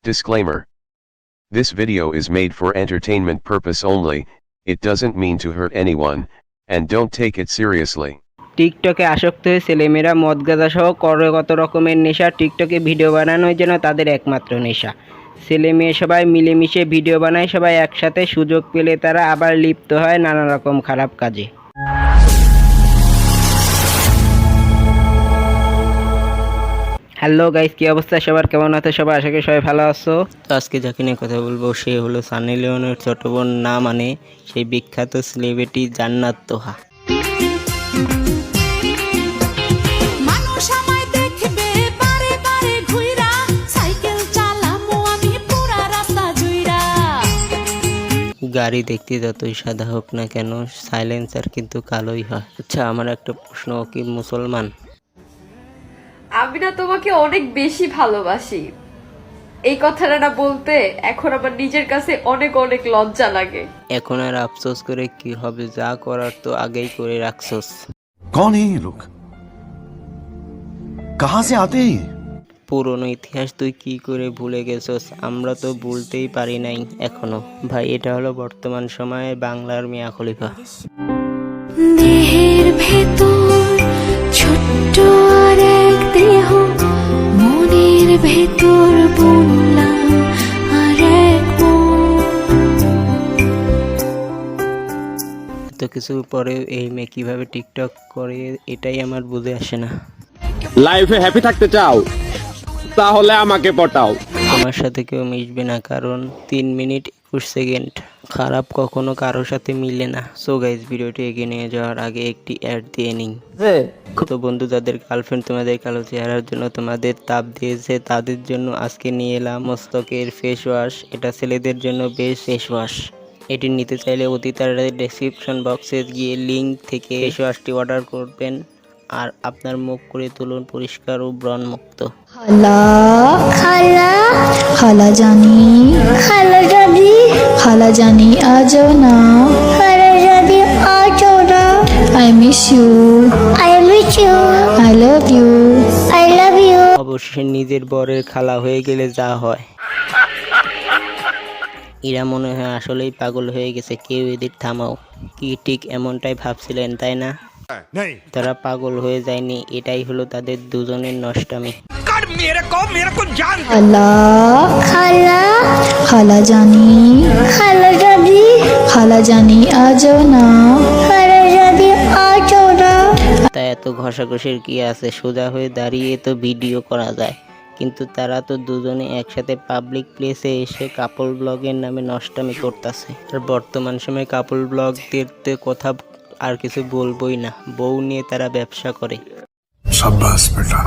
Disclaimer. This video is made for entertainment purpose only, it doesn't mean to hurt anyone, and don't take it seriously. টিকটকে আসক্ত হয়ে ছেলেমেয়েরা মদ গাঁজা সহ করে কত রকমের নেশা। টিকটকে ভিডিও বানানোই যেন তাদের একমাত্র নেশা। ছেলে মেয়ে সবাই মিলেমিশে ভিডিও বানায়, সবাই একসাথে, সুযোগ পেলে তারা আবার লিপ্ত হয় নানা রকম খারাপ কাজে। হ্যালো গাইস, কি অবস্থা সবার, কেমন আছো সবাই? আশা করি সবাই ভালো আছো। তো আজকে যাকে নিয়ে কথা বলবো সে হলো সানি লিওনের ছোট বোন, না মানে সেই বিখ্যাত সেলিব্রিটি জান্নাত তোহা। গাড়ি দেখতে যতই সাদা হোক না কেন, সাইলেন্সার কিন্তু কালোই হয়। আচ্ছা, আমার একটা প্রশ্ন, কি মুসলমান? আমি না তোমাকে অনেক বেশি ভালোবাসি, এই কথাটা না বলতে এখন আমার নিজের কাছে অনেক অনেক লজ্জা লাগে। এখন আর আফসোস করে কি হবে, যা করার তো আগেই করে রাখছোস। कौन है ये लोग? कहां से आते हैं? পুরনো ইতিহাস তুই কি করে ভুলে গেছস? আমরা তো ভুলতেই পারি নাই এখনো। ভাই, এটা হলো বর্তমান সময়ে বাংলার মিয়া খলিফা। দেহের ভেতর ছোট্ট আর এক দেহ, মনের ভেতর বললাম আর এক এত কিছু পরে এই মেয়ে কিভাবে টিকটক করে এটাই আমার বুঝে আসে না। লাইফে হ্যাপি থাকতে চাও তাহলে আমাকে পটাও। আমার সাথে কেউ মিশবে না, কারণ 3 মিনিট 21 সেকেন্ড খারাপ কখনো কারোর সাথে মিলে না। সো গাইজ, ভিডিওটি এগিয়ে নিয়ে যাওয়ার আগে একটি অ্যাড দিয়ে নিন। তো বন্ধু, যাদের গার্লফ্রেন্ড তোমাদের কালো চেহারার জন্য তোমাদের তাপ দিয়েছে, তাদের জন্য আজকে নিয়ে এলাম মস্তকের ফেস ওয়াশ। এটা ছেলেদের জন্য বেস্ট ফেস ওয়াশ। এটি নিতে চাইলে অতি তাড়াতাড়ি ডেসক্রিপশন বক্সে গিয়ে লিঙ্ক থেকে ফেস ওয়াশটি অর্ডার করবেন, আর আপনার মুখ করে তুলুন পরিষ্কার ও ব্রণ মুক্ত। খালা খালা খালা জানি, খালা জানি, খালা জানি আজও না, খালা জানি আজও না। I miss you, I miss you, I love you, I love you. অবশ্যই নিজের বরের খালা হয়ে গেলে যা হয়। এরা মনে হয় আসলেই পাগল হয়ে গেছে, কেউ এদের থামাও। কি ঠিক এমনটাই ভাবছিলেন, তাই না? তারা পাগল হয়ে যায়নি, এটাই হলো তাদের দুজনের নষ্টামি। খালা খালা খালা জানি, খালা জানি, খালা জানি আজও না, খালা জানি আজও না। তাই এত ঘষাঘষির কি আছে, সোজা হয়ে দাঁড়িয়ে তো ভিডিও করা যায়। কিন্তু তারা তো দুজনে একসাথে পাবলিক প্লেসে এসে কাপল ব্লগের নামে নষ্টামি করতেছে। আর বর্তমান সময়ে কাপল ব্লগদের কথা আর কিছু বলবোই না, বউ নিয়ে তারা ব্যবসা করে। शाबाश बेटा,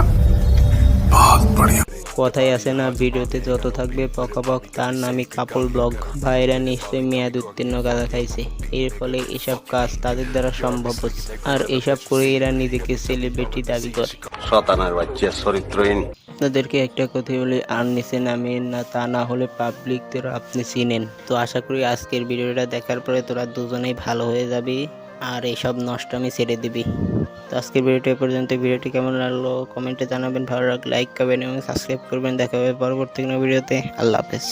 बहुत बढ़िया। কথাই আছে না, ভিডিওতে যত থাকবে পকাপক তার নামই কাপল ব্লগ। ভাইরা নিশ্চয়ই মেয়াদ উত্তীর্ণ গাঁজা খাইছে, এর ফলে এসব কাজ তাদের দ্বারা সম্ভব হচ্ছে। আর এসব করে এরা নিজেকে সেলিব্রিটি দাবি করে। শতানার বাচ্চা চরিত্রহীন। আপনাদেরকে একটা কথা বলি, আর নিচে নামেন না, তা না হলে পাবলিক তোরা আপনি চিনেন। তো আশা করি আজকের ভিডিওটা দেখার পরে তোরা দুজনেই ভালো হয়ে যাবি আর এইসব নষ্টামি ছেড়ে দিবি। তো আজকের ভিডিওটি এ পর্যন্ত। ভিডিওটি কেমন লাগলো কমেন্টে জানাবেন, ভালো লাগলে লাইক করবেন এবং সাবস্ক্রাইব করবেন। দেখা হবে পরবর্তী কোনো ভিডিওতে। আল্লাহ হাফেজ।